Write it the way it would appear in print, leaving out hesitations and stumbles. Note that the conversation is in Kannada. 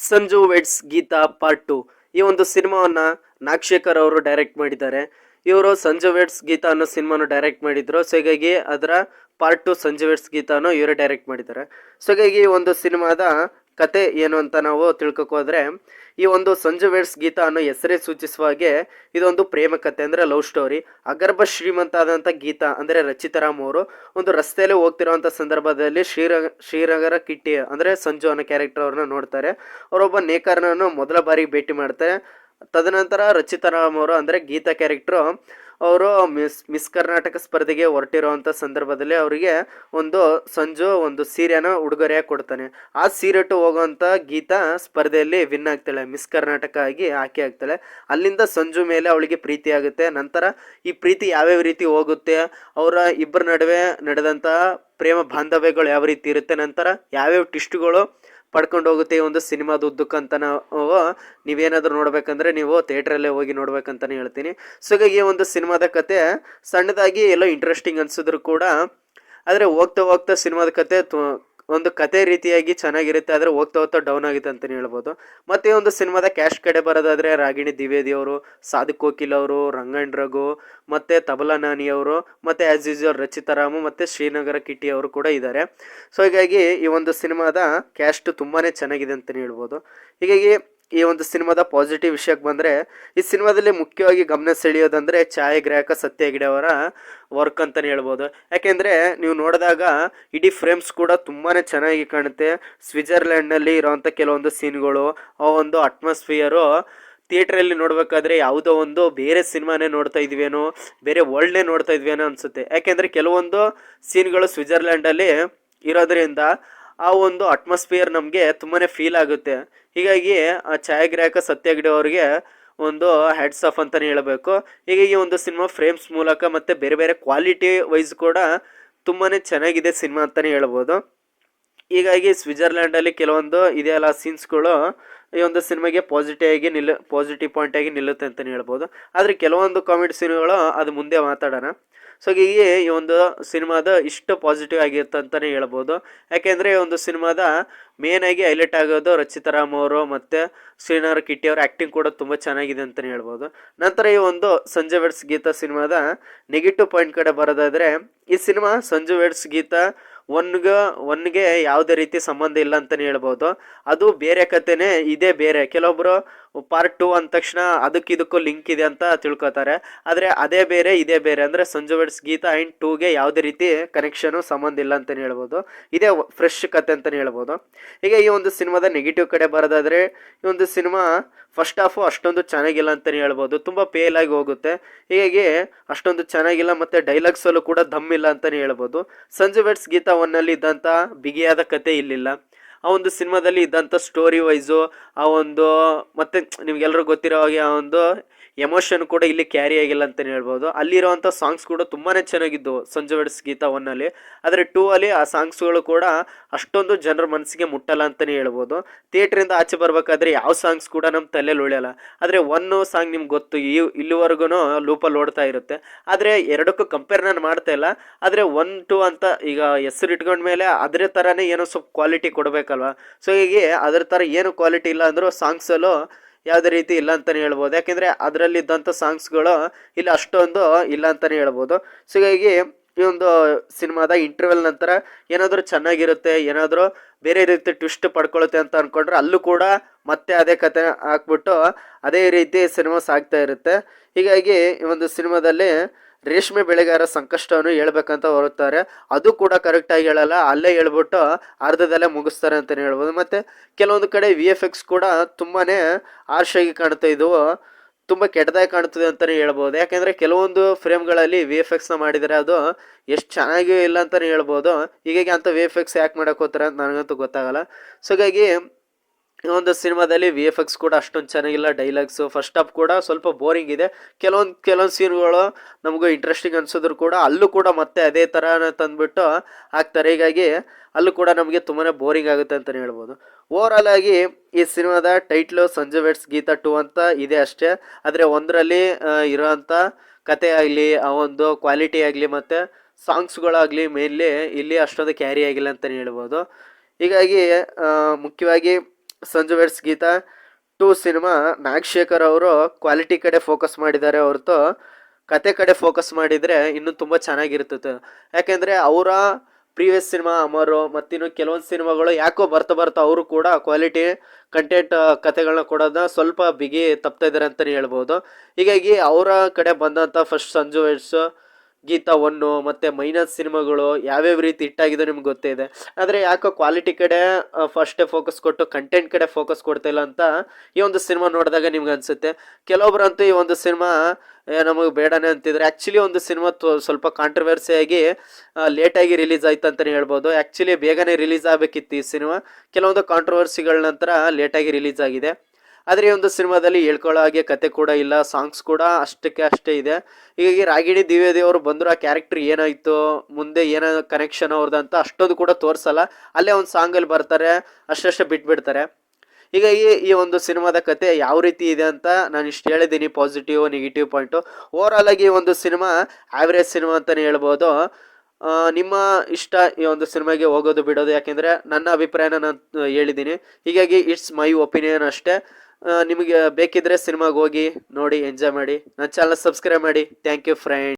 ಸಂಜು ವೆಡ್ಸ್ ಗೀತಾ ಪಾರ್ಟ್ 2 ಈ ಒಂದು ಸಿನಿಮಾವನ್ನ ನಾಗಶೇಖರ್ ಅವರು ಡೈರೆಕ್ಟ್ ಮಾಡಿದ್ದಾರೆ. ಇವರು ಸಂಜು ವೆಡ್ಸ್ ಗೀತಾ ಅನ್ನೋ ಸಿನಿಮಾನು ಡೈರೆಕ್ಟ್ ಮಾಡಿದ್ರು. ಸೊ ಹೀಗಾಗಿ ಅದರ ಪಾರ್ಟ್ 2 ಸಂಜು ವೆಡ್ಸ್ ಗೀತಾನು ಇವರೇ ಡೈರೆಕ್ಟ್ ಮಾಡಿದ್ದಾರೆ. ಸೊ ಹೀಗಾಗಿ ಈ ಒಂದು ಸಿನಿಮಾದ ಕತೆ ಏನು ಅಂತ ನಾವು ತಿಳ್ಕೊಕ್ ಹೋದ್ರೆ, ಈ ಒಂದು ಸಂಜು ವೆಡ್ಸ್ ಗೀತಾ ಅನ್ನೋ ಹೆಸರೇ ಸೂಚಿಸುವ ಹಾಗೆ ಇದೊಂದು ಪ್ರೇಮ ಕತೆ ಅಂದ್ರೆ ಲವ್ ಸ್ಟೋರಿ. ಅಗರ್ಭ ಶ್ರೀಮಂತ ಆದಂತ ಗೀತಾ ಅಂದ್ರೆ ರಚಿತಾರಾಮ್ ಅವರು ಒಂದು ರಸ್ತೆಯಲ್ಲಿ ಹೋಗ್ತಿರುವಂತ ಸಂದರ್ಭದಲ್ಲಿ ಶ್ರೀನಗರ ಕಿಟ್ಟಿ ಅಂದ್ರೆ ಸಂಜು ಅನ್ನೋ ಕ್ಯಾರೆಕ್ಟರ್ ಅವ್ರನ್ನ ನೋಡ್ತಾರೆ. ಅವರೊಬ್ಬ ನೇಕಾರನನ್ನು ಮೊದಲ ಬಾರಿ ಭೇಟಿ ಮಾಡ್ತಾರೆ. ತದನಂತರ ರಚಿತಾರಾಮ್ ಅವರು ಅಂದ್ರೆ ಗೀತಾ ಕ್ಯಾರೆಕ್ಟರ್ ಅವರು ಮಿಸ್ ಕರ್ನಾಟಕ ಸ್ಪರ್ಧೆಗೆ ಹೊರಟಿರುವಂತ ಸಂದರ್ಭದಲ್ಲಿ ಅವರಿಗೆ ಒಂದು ಸಂಜು ಒಂದು ಸೀರೆನ ಉಡುಗೊರೆಯಾಗಿ ಕೊಡ್ತಾನೆ. ಆ ಸೀರೆ ಟು ಹೋಗುವಂತ ಗೀತಾ ಸ್ಪರ್ಧೆಯಲ್ಲಿ ವಿನ್ ಆಗ್ತಾಳೆ, ಮಿಸ್ ಕರ್ನಾಟಕ ಆಗಿ ಆಯ್ಕೆ ಆಗ್ತಾಳೆ. ಅಲ್ಲಿಂದ ಸಂಜು ಮೇಲೆ ಅವಳಿಗೆ ಪ್ರೀತಿ ಆಗುತ್ತೆ. ನಂತರ ಈ ಪ್ರೀತಿ ಯಾವ್ಯಾವ ರೀತಿ ಹೋಗುತ್ತೆ, ಅವರ ಇಬ್ಬರ ನಡುವೆ ನಡೆದಂತಹ ಪ್ರೇಮ ಬಾಂಧವ್ಯಗಳು ಯಾವ ರೀತಿ ಇರುತ್ತೆ, ನಂತರ ಯಾವ್ಯಾವ ಟಿಸ್ಟ್ಗಳು ಪಡ್ಕೊಂಡು ಹೋಗುತ್ತೆ ಈ ಒಂದು ಸಿನಿಮಾದ ಉದ್ದಕ್ಕಂತ ನೀವೇನಾದ್ರೂ ನೋಡ್ಬೇಕಂದ್ರೆ ನೀವು ಥಿಯೇಟ್ರಲ್ಲೇ ಹೋಗಿ ನೋಡ್ಬೇಕಂತಾನೆ ಹೇಳ್ತೀನಿ. ಸೊ ಹೀಗಾಗಿ ಈ ಒಂದು ಸಿನಿಮಾದ ಕತೆ ಸಣ್ಣದಾಗಿ ಎಲ್ಲೋ ಇಂಟ್ರೆಸ್ಟಿಂಗ್ ಅನ್ಸಿದ್ರು ಕೂಡ, ಆದರೆ ಹೋಗ್ತಾ ಹೋಗ್ತಾ ಸಿನಿಮಾದ ಕತೆ ಒಂದು ಕತೆ ರೀತಿಯಾಗಿ ಚೆನ್ನಾಗಿರುತ್ತೆ, ಆದರೆ ಹೋಗ್ತಾ ಹೋಗ್ತಾ ಡೌನ್ ಆಗುತ್ತೆ ಅಂತಲೇ ಹೇಳ್ಬೋದು. ಮತ್ತೆ ಒಂದು ಸಿನಿಮಾದ ಕ್ಯಾಶ್ ಕಡೆ ಬರೋದಾದ್ರೆ ರಾಗಿಣಿ ದ್ವಿವೇದಿ ಅವರು, ಸಾದಿಕ್ ಕೋಕಿಲ್ ಅವರು, ರಂಗಣ್ ರಘು, ಮತ್ತೆ ತಬಲಾ ನಾನಿ ಅವರು, ಮತ್ತೆ ಆಸ್ ಯೂಶುವಲ್ ರಚಿತಾರಾಮು ಮತ್ತೆ ಶ್ರೀನಗರ ಕಿಟ್ಟಿ ಅವರು ಕೂಡ ಇದ್ದಾರೆ. ಸೊ ಹೀಗಾಗಿ ಈ ಒಂದು ಸಿನಿಮಾದ ಕ್ಯಾಸ್ಟ್ ತುಂಬಾನೇ ಚೆನ್ನಾಗಿದೆ ಅಂತಲೇ ಹೇಳ್ಬೋದು. ಹೀಗಾಗಿ ಈ ಒಂದು ಸಿನಿಮಾದ ಪಾಸಿಟಿವ್ ವಿಷಯಕ್ಕೆ ಬಂದರೆ, ಈ ಸಿನಿಮಾದಲ್ಲಿ ಮುಖ್ಯವಾಗಿ ಗಮನ ಸೆಳೆಯೋದಂದರೆ ಛಾಯಾಗ್ರಾಹಕ ಸತ್ಯ ಹೆಗ್ಡೆ ಅವರ ವರ್ಕ್ ಅಂತಲೇ ಹೇಳ್ಬೋದು. ಯಾಕೆಂದರೆ ನೀವು ನೋಡಿದಾಗ ಇಡೀ ಫ್ರೇಮ್ಸ್ ಕೂಡ ತುಂಬಾ ಚೆನ್ನಾಗಿ ಕಾಣುತ್ತೆ. ಸ್ವಿಟ್ಜರ್ಲ್ಯಾಂಡ್ನಲ್ಲಿ ಇರೋವಂಥ ಕೆಲವೊಂದು ಸೀನ್ಗಳು, ಆ ಒಂದು ಅಟ್ಮಾಸ್ಫಿಯರು ಥಿಯೇಟ್ರಲ್ಲಿ ನೋಡಬೇಕಾದ್ರೆ ಯಾವುದೋ ಒಂದು ಬೇರೆ ಸಿನಿಮಾನೇ ನೋಡ್ತಾ ಇದ್ವೇನೋ, ಬೇರೆ ವರ್ಲ್ಡ್ನೇ ನೋಡ್ತಾ ಇದ್ವೇನೋ ಅನಿಸುತ್ತೆ. ಯಾಕೆಂದರೆ ಕೆಲವೊಂದು ಸೀನ್ಗಳು ಸ್ವಿಟ್ಜರ್ಲ್ಯಾಂಡಲ್ಲಿ ಇರೋದ್ರಿಂದ ಆ ಒಂದು ಅಟ್ಮಾಸ್ಫಿಯರ್ ನಮಗೆ ತುಂಬಾ ಫೀಲ್ ಆಗುತ್ತೆ. ಹೀಗಾಗಿ ಆ ಛಾಯಾಗ್ರಾಹಕ ಸತ್ಯ ಹೆಗ್ಡೆ ಅವರಿಗೆ ಒಂದು ಹ್ಯಾಟ್ಸ್ ಆಫ್ ಅಂತಲೇ ಹೇಳಬೇಕು. ಹೀಗಾಗಿ ಒಂದು ಸಿನಿಮಾ ಫ್ರೇಮ್ಸ್ ಮೂಲಕ ಮತ್ತು ಬೇರೆ ಬೇರೆ ಕ್ವಾಲಿಟಿ ವೈಸ್ ಕೂಡ ತುಂಬಾ ಚೆನ್ನಾಗಿದೆ ಸಿನಿಮಾ ಅಂತಲೇ ಹೇಳ್ಬೋದು. ಹೀಗಾಗಿ ಸ್ವಿಟ್ಜರ್ಲ್ಯಾಂಡಲ್ಲಿ ಕೆಲವೊಂದು ಇದೆಯಲ್ಲ ಸೀನ್ಸ್ಗಳು ಈ ಒಂದು ಸಿನಿಮಾಗೆ ಪಾಸಿಟಿವ್ ಪಾಯಿಂಟ್ ಆಗಿ ನಿಲ್ಲುತ್ತೆ ಅಂತಲೇ ಹೇಳ್ಬೋದು. ಆದರೆ ಕೆಲವೊಂದು ಕಾಮಿಡಿ ಸೀನ್ಗಳು ಅದು ಮುಂದೆ ಮಾತಾಡೋಣ. ಸೊ ಹೀಗೆ ಈ ಒಂದು ಸಿನಿಮಾದ ಇಷ್ಟು ಪಾಸಿಟಿವ್ ಆಗಿರುತ್ತೆ ಅಂತಲೇ ಹೇಳ್ಬೋದು. ಯಾಕೆಂದರೆ ಈ ಒಂದು ಸಿನಿಮಾದ ಮೇನ್ ಆಗಿ ಹೈಲೈಟ್ ಆಗೋದು ರಚಿತಾರಾಮ್ ಅವರು ಮತ್ತು ಶ್ರೀನಗರ ಕಿಟ್ಟಿ ಅವರ ಆ್ಯಕ್ಟಿಂಗ್ ಕೂಡ ತುಂಬ ಚೆನ್ನಾಗಿದೆ ಅಂತಲೇ ಹೇಳ್ಬೋದು. ನಂತರ ಈ ಒಂದು ಸಂಜು ವೆಡ್ಸ್ ಗೀತಾ ಸಿನಿಮಾದ ನೆಗೆಟಿವ್ ಪಾಯಿಂಟ್ ಕಡೆ ಬರೋದಾದರೆ, ಈ ಸಿನಿಮಾ ಸಂಜು ವೆಡ್ಸ್ ಗೀತಾ ಒನ್ಗೆ ಯಾವುದೇ ರೀತಿ ಸಂಬಂಧ ಇಲ್ಲ ಅಂತಲೇ ಹೇಳ್ಬೋದು. ಅದು ಬೇರೆ ಕಥೆನೇ, ಇದೇ ಬೇರೆ. ಕೆಲವೊಬ್ಬರು ಪಾರ್ಟ್ 2 ಅಂದ ತಕ್ಷಣ ಅದಕ್ಕಿದಕ್ಕೂ ಲಿಂಕ್ ಇದೆ ಅಂತ ತಿಳ್ಕೊತಾರೆ. ಆದರೆ ಅದೇ ಬೇರೆ ಇದೇ ಬೇರೆ, ಅಂದರೆ ಸಂಜು ವೆಡ್ಸ್ ಗೀತಾ ಆ್ಯಂಡ್ 2ಗೆ ಯಾವುದೇ ರೀತಿ ಕನೆಕ್ಷನು ಸಂಬಂಧ ಇಲ್ಲ ಅಂತಲೇ ಹೇಳ್ಬೋದು. ಇದೇ ಫ್ರೆಶ್ ಕತೆ ಅಂತಲೇ ಹೇಳ್ಬೋದು. ಈಗ ಈ ಒಂದು ಸಿನಿಮಾದ ನೆಗೆಟಿವ್ ಕಡೆ ಬರೋದಾದರೆ, ಈ ಒಂದು ಸಿನಿಮಾ ಫಸ್ಟ್ ಹಾಫು ಅಷ್ಟೊಂದು ಚೆನ್ನಾಗಿಲ್ಲ ಅಂತಲೇ ಹೇಳ್ಬೋದು. ತುಂಬ ಪೇಲಾಗಿ ಹೋಗುತ್ತೆ. ಹೀಗಾಗಿ ಅಷ್ಟೊಂದು ಚೆನ್ನಾಗಿಲ್ಲ, ಮತ್ತು ಡೈಲಾಗ್ಸಲ್ಲೂ ಕೂಡ ದಮ್ ಇಲ್ಲ ಅಂತಲೇ ಹೇಳ್ಬೋದು. ಸಂಜು ವೆಡ್ಸ್ ಗೀತಾ ಒನ್ನಲ್ಲಿ ಇದ್ದಂಥ ಬಿಗಿಯಾದ ಕತೆ ಇಲ್ಲಿಲ್ಲ. ಆ ಒಂದು ಸಿನಿಮಾದಲ್ಲಿ ಇದ್ದಂಥ ಸ್ಟೋರಿ ವೈಸು, ಆ ಒಂದು ಮತ್ತು ನಿಮ್ಗೆಲ್ಲರೂ ಗೊತ್ತಿರೋ ಹಾಗೆ ಆ ಒಂದು ಎಮೋಷನ್ ಕೂಡ ಇಲ್ಲಿ ಕ್ಯಾರಿ ಆಗಿಲ್ಲ ಅಂತಲೇ ಹೇಳ್ಬೋದು. ಅಲ್ಲಿರುವಂಥ ಸಾಂಗ್ಸ್ ಕೂಡ ತುಂಬಾ ಚೆನ್ನಾಗಿದ್ದವು ಸಂಜು ವೆಡ್ಸ್ ಗೀತಾ ಒನ್ನಲ್ಲಿ. ಆದರೆ 2 ಅಲ್ಲಿ ಆ ಸಾಂಗ್ಸ್ಗಳು ಕೂಡ ಅಷ್ಟೊಂದು ಜನರ ಮನಸ್ಸಿಗೆ ಮುಟ್ಟಲ್ಲ ಅಂತಲೇ ಹೇಳ್ಬೋದು. ಥಿಯೇಟ್ರಿಂದ ಆಚೆ ಬರಬೇಕಾದ್ರೆ ಯಾವ ಸಾಂಗ್ಸ್ ಕೂಡ ನಮ್ಮ ತಲೆಯಲ್ಲಿ ಉಳಿಯಲ್ಲ. ಆದರೆ 1 ಸಾಂಗ್ ನಿಮ್ಗೆ ಗೊತ್ತು, ಇಲ್ಲಿವರೆಗೂ ಲೂಪಲ್ಲಿ ಓಡ್ತಾ ಇರುತ್ತೆ. ಆದರೆ ಎರಡಕ್ಕೂ ಕಂಪೇರ್ ನಾನು ಮಾಡ್ತಾ ಇಲ್ಲ. ಆದರೆ 1, 2 ಅಂತ ಈಗ ಹೆಸರು ಇಟ್ಕೊಂಡ್ಮೇಲೆ ಅದ್ರ ಥರನೇ ಏನೋ ಸ್ವಲ್ಪ ಕ್ವಾಲಿಟಿ ಕೊಡಬೇಕಲ್ವ. ಸೊ ಹೀಗೆ ಅದ್ರ ಥರ ಏನು ಕ್ವಾಲಿಟಿ ಇಲ್ಲ ಅಂದರೂ ಸಾಂಗ್ಸಲ್ಲೂ ಯಾವುದೇ ರೀತಿ ಇಲ್ಲ ಅಂತಲೇ ಹೇಳ್ಬೋದು. ಯಾಕೆಂದರೆ ಅದರಲ್ಲಿದ್ದಂಥ ಸಾಂಗ್ಸ್ಗಳು ಇಲ್ಲಿ ಅಷ್ಟೊಂದು ಇಲ್ಲ ಅಂತಲೇ ಹೇಳ್ಬೋದು. ಸೊ ಹೀಗಾಗಿ ಈ ಒಂದು ಸಿನಿಮಾದ ಇಂಟರ್ವೆಲ್ ನಂತರ ಏನಾದರೂ ಚೆನ್ನಾಗಿರುತ್ತೆ, ಏನಾದರೂ ಬೇರೆ ರೀತಿ ಟ್ವಿಸ್ಟ್ ಪಡ್ಕೊಳ್ಳುತ್ತೆ ಅಂತ ಅಂದ್ಕೊಂಡ್ರೆ ಅಲ್ಲೂ ಕೂಡ ಮತ್ತೆ ಅದೇ ಕತೆ ಹಾಕ್ಬಿಟ್ಟು ಅದೇ ರೀತಿ ಸಿನಿಮಾ ಸಾಗ್ತಾ ಇರುತ್ತೆ. ಹೀಗಾಗಿ ಈ ಒಂದು ಸಿನಿಮಾದಲ್ಲಿ ರೇಷ್ಮೆ ಬೆಳೆಗಾರ ಸಂಕಷ್ಟವನ್ನು ಹೇಳ್ಬೇಕಂತ ಹೊರಡ್ತಾರೆ, ಅದು ಕೂಡ ಕರೆಕ್ಟಾಗಿ ಹೇಳಲ್ಲ, ಅಲ್ಲೇ ಹೇಳ್ಬಿಟ್ಟು ಅರ್ಧದಲ್ಲೇ ಮುಗಿಸ್ತಾರೆ ಅಂತಲೇ ಹೇಳ್ಬೋದು. ಮತ್ತು ಕೆಲವೊಂದು ಕಡೆ VFX ಕೂಡ ತುಂಬಾ ಆರ್ಷಾಗಿ ಕಾಣ್ತಾ ಇದ್ದವು, ತುಂಬ ಕೆಟ್ಟದಾಗಿ ಕಾಣ್ತದೆ ಅಂತಲೇ ಹೇಳ್ಬೋದು. ಯಾಕೆಂದರೆ ಕೆಲವೊಂದು ಫ್ರೇಮ್ಗಳಲ್ಲಿ VFXನ ಮಾಡಿದರೆ ಅದು ಎಷ್ಟು ಚೆನ್ನಾಗಿ ಇಲ್ಲ ಅಂತಲೇ ಹೇಳ್ಬೋದು. ಹೀಗಾಗಿ ಅಂಥ VFX ಯಾಕೆ ಮಾಡೋಕೆ ಹೋಗ್ತಾರೆ ಅಂತ ನನಗಂತೂ ಗೊತ್ತಾಗಲ್ಲ. ಸೊ ಹೀಗಾಗಿ ಈ ಒಂದು ಸಿನಿಮಾದಲ್ಲಿ VFX ಕೂಡ ಅಷ್ಟೊಂದು ಚೆನ್ನಾಗಿಲ್ಲ. ಡೈಲಾಗ್ಸು ಫಸ್ಟ್ ಹಾಫ್ ಕೂಡ ಸ್ವಲ್ಪ ಬೋರಿಂಗ್ ಇದೆ. ಕೆಲವೊಂದು ಸೀನ್ಗಳು ನಮಗೂ ಇಂಟ್ರೆಸ್ಟಿಂಗ್ ಅನಿಸಿದ್ರು ಕೂಡ ಅಲ್ಲೂ ಕೂಡ ಮತ್ತೆ ಅದೇ ಥರನ ತಂದುಬಿಟ್ಟು ಹಾಕ್ತಾರೆ. ಹೀಗಾಗಿ ಅಲ್ಲೂ ಕೂಡ ನಮಗೆ ತುಂಬಾ ಬೋರಿಂಗ್ ಆಗುತ್ತೆ ಅಂತಲೇ ಹೇಳ್ಬೋದು. ಓವರಾಲ್ ಆಗಿ ಈ ಸಿನಿಮಾದ ಟೈಟ್ಲು ಸಂಜು ವೆಡ್ಸ್ ಗೀತಾ 2 ಅಂತ ಇದೆ ಅಷ್ಟೇ. ಆದರೆ ಒಂದರಲ್ಲಿ ಇರೋವಂಥ ಕತೆ ಆಗಲಿ, ಆ ಒಂದು ಕ್ವಾಲಿಟಿ ಆಗಲಿ, ಮತ್ತು ಸಾಂಗ್ಸ್ಗಳಾಗಲಿ ಮೇನ್ಲಿ ಇಲ್ಲಿ ಅಷ್ಟೊಂದು ಕ್ಯಾರಿ ಆಗಿಲ್ಲ ಅಂತಲೇ ಹೇಳ್ಬೋದು. ಹೀಗಾಗಿ ಮುಖ್ಯವಾಗಿ ಸಂಜು ವೆಡ್ಸ್ ಗೀತಾ 2 ಸಿನಿಮಾ ನಾಗಶೇಖರ್ ಅವರು ಕ್ವಾಲಿಟಿ ಕಡೆ ಫೋಕಸ್ ಮಾಡಿದ್ದಾರೆ ಹೊರತು ಕತೆ ಕಡೆ ಫೋಕಸ್ ಮಾಡಿದರೆ ಇನ್ನೂ ತುಂಬ ಚೆನ್ನಾಗಿರ್ತದೆ. ಯಾಕೆಂದರೆ ಅವರ ಪ್ರೀವಿಯಸ್ ಸಿನಿಮಾ ಅಮರು ಮತ್ತಿನ್ನು ಕೆಲವೊಂದು ಸಿನಿಮಾಗಳು ಯಾಕೋ ಬರ್ತಾ ಬರ್ತಾ ಅವರು ಕೂಡ ಕ್ವಾಲಿಟಿ ಕಂಟೆಂಟ್ ಕತೆಗಳನ್ನ ಕೊಡೋದನ್ನ ಸ್ವಲ್ಪ ಬಿಗಿ ತಪ್ತಾ ಇದ್ದಾರೆ ಅಂತಲೇ ಹೇಳ್ಬೋದು. ಹೀಗಾಗಿ ಅವರ ಕಡೆ ಬಂದಂಥ ಫಸ್ಟ್ ಸಂಜು ವೆಡ್ಸ್ ಗೀತಾ 1 ಮತ್ತು ಮೈನಸ್ ಸಿನಿಮಾಗಳು ಯಾವ್ಯಾವ ರೀತಿ ಹಿಟ್ಟಾಗಿದೆ ನಿಮ್ಗೆ ಗೊತ್ತೇ ಇದೆ. ಆದರೆ ಯಾಕೋ ಕ್ವಾಲಿಟಿ ಕಡೆ ಫಸ್ಟೇ ಫೋಕಸ್ ಕೊಟ್ಟು ಕಂಟೆಂಟ್ ಕಡೆ ಫೋಕಸ್ ಕೊಡ್ತಾ ಇಲ್ಲ ಅಂತ ಈ ಒಂದು ಸಿನಿಮಾ ನೋಡಿದಾಗ ನಿಮ್ಗೆ ಅನಿಸುತ್ತೆ. ಕೆಲವೊಬ್ರಂತೂ ಈ ಒಂದು ಸಿನಿಮಾ ನಮಗೆ ಬೇಡನೇ ಅಂತಿದ್ರೆ. ಆ್ಯಕ್ಚುಲಿ ಒಂದು ಸಿನಿಮಾ ಸ್ವಲ್ಪ ಕಾಂಟ್ರವರ್ಸಿಯಾಗಿ ಲೇಟಾಗಿ ರಿಲೀಸ್ ಆಯ್ತು ಅಂತಲೇ ಹೇಳ್ಬೋದು. ಆ್ಯಕ್ಚುಲಿ ಬೇಗನೆ ರಿಲೀಸ್ ಆಗಬೇಕಿತ್ತು ಈ ಸಿನಿಮಾ. ಕೆಲವೊಂದು ಕಾಂಟ್ರವರ್ಸಿಗಳ ನಂತರ ಲೇಟಾಗಿ ರಿಲೀಸ್ ಆಗಿದೆ. ಆದರೆ ಈ ಒಂದು ಸಿನಿಮಾದಲ್ಲಿ ಹೇಳ್ಕೊಳ್ಳೋ ಹಾಗೆ ಕತೆ ಕೂಡ ಇಲ್ಲ, ಸಾಂಗ್ಸ್ ಕೂಡ ಅಷ್ಟಕ್ಕೆ ಅಷ್ಟೇ ಇದೆ. ಹೀಗಾಗಿ ರಾಗಿಣಿ ದ್ವಿವೇದಿ ಅವರು ಬಂದರು, ಆ ಕ್ಯಾರೆಕ್ಟರ್ ಏನಾಯಿತು, ಮುಂದೆ ಏನೋ ಕನೆಕ್ಷನ್ ಅವ್ರದ್ದು ಅಂತ ಅಷ್ಟೊಂದು ಕೂಡ ತೋರಿಸಲ್ಲ. ಅಲ್ಲೇ ಒಂದು ಸಾಂಗಲ್ಲಿ ಬರ್ತಾರೆ, ಅಷ್ಟೇ ಬಿಟ್ಬಿಡ್ತಾರೆ. ಹೀಗಾಗಿ ಈ ಒಂದು ಸಿನಿಮಾದ ಕತೆ ಯಾವ ರೀತಿ ಇದೆ ಅಂತ ನಾನು ಇಷ್ಟು ಹೇಳಿದ್ದೀನಿ, ಪಾಸಿಟಿವ್ ನೆಗೆಟಿವ್ ಪಾಯಿಂಟು. ಓವರಾಲ್ ಆಗಿ ಈ ಒಂದು ಸಿನಿಮಾ ಆವ್ರೇಜ್ ಸಿನಿಮಾ ಅಂತಲೇ ಹೇಳ್ಬೋದು. ನಿಮ್ಮ ಇಷ್ಟ ಈ ಒಂದು ಸಿನಿಮಾಗೆ ಹೋಗೋದು ಬಿಡೋದು, ಯಾಕೆಂದರೆ ನನ್ನ ಅಭಿಪ್ರಾಯನ ನಾನು ಹೇಳಿದ್ದೀನಿ. ಹೀಗಾಗಿ ಇಟ್ಸ್ ಮೈ ಒಪಿನಿಯನ್ ಅಷ್ಟೇ. ನಿಮಗೆ ಬೇಕಿದ್ರೆ ಸಿನಿಮಾಗೆ ಹೋಗಿ ನೋಡಿ, ಎಂಜಾಯ್ ಮಾಡಿ. ನನ್ನ ಚಾನಲ್ ಸಬ್ಸ್ಕ್ರೈಬ್ ಮಾಡಿ. Thank you friend.